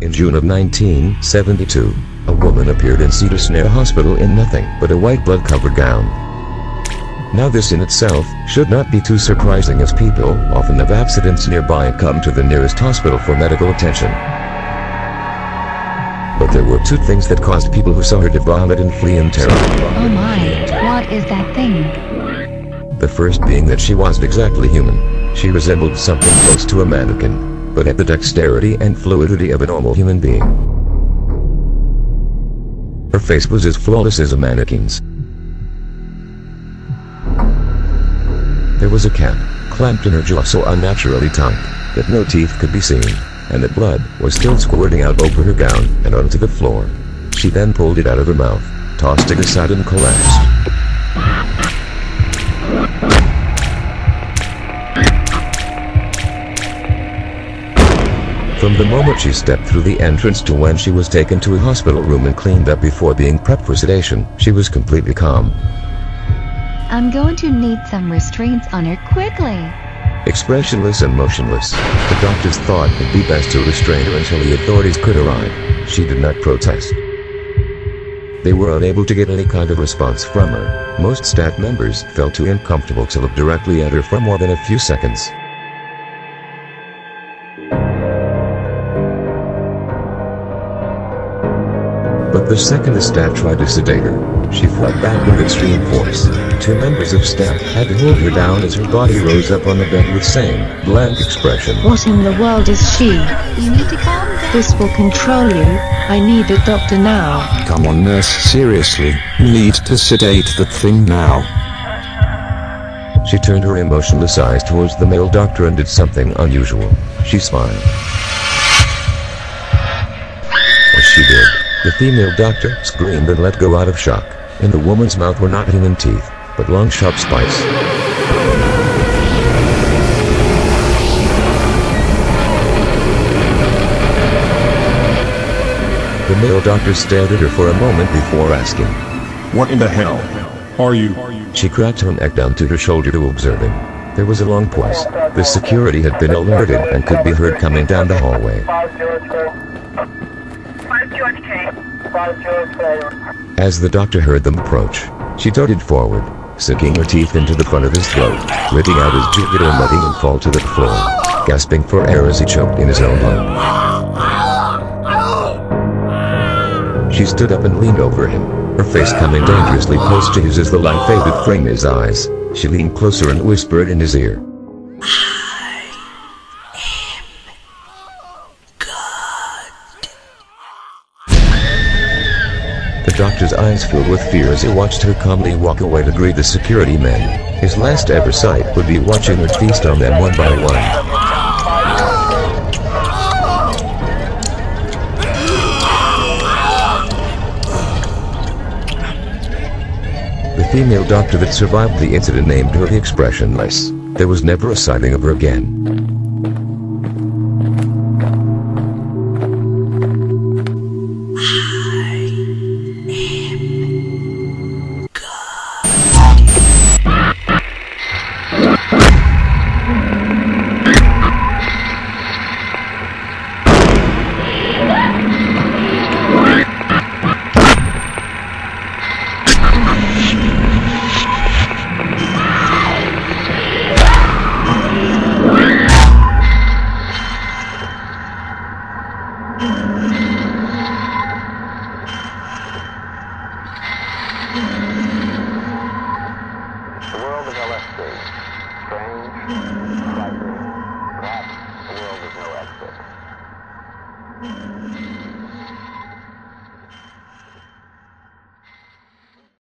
In June of 1972, a woman appeared in Cedar Senai Hospital in nothing but a white blood-covered gown. Now this in itself should not be too surprising, as people often have accidents nearby and come to the nearest hospital for medical attention. But there were two things that caused people who saw her to vomit and flee in terror. Oh my, what is that thing? The first being that she wasn't exactly human. She resembled something close to a mannequin, but had the dexterity and fluidity of a normal human being. Her face was as flawless as a mannequin's. There was a cap clamped in her jaw so unnaturally tight that no teeth could be seen, and that blood was still squirting out over her gown and onto the floor. She then pulled it out of her mouth, tossed it aside and collapsed. From the moment she stepped through the entrance to when she was taken to a hospital room and cleaned up before being prepped for sedation, she was completely calm. I'm going to need some restraints on her quickly. Expressionless and motionless, the doctors thought it'd be best to restrain her until the authorities could arrive. She did not protest. They were unable to get any kind of response from her. Most staff members felt too uncomfortable to look directly at her for more than a few seconds. But the second the staff tried to sedate her, she fled back with extreme force. Two members of staff had to hold her down as her body rose up on the bed with same blank expression. What in the world is she? You need to calm down. This will control you. I need a doctor now. Come on, nurse, seriously. Need to sedate that thing now. She turned her emotionless eyes towards the male doctor and did something unusual. She smiled. As she did, the female doctor screamed and let go out of shock. In the woman's mouth were not human teeth, but long sharp spikes. The male doctor stared at her for a moment before asking, "What in the hell are you?" She cracked her neck down to her shoulder to observe him. There was a long pause. The security had been alerted and could be heard coming down the hallway. As the doctor heard them approach, she darted forward, sinking her teeth into the front of his throat, ripping out his jugular, and letting him fall to the floor, gasping for air as he choked in his own blood. She stood up and leaned over him, her face coming dangerously close to his as the light faded from his eyes. She leaned closer and whispered in his ear, The doctor's eyes filled with fear as he watched her calmly walk away to greet the security men. His last ever sight would be watching her feast on them one by one. The female doctor that survived the incident named her the Expressionless. There was never a sighting of her again. The world is LSD. Strange, frightening. Perhaps the world is no exit.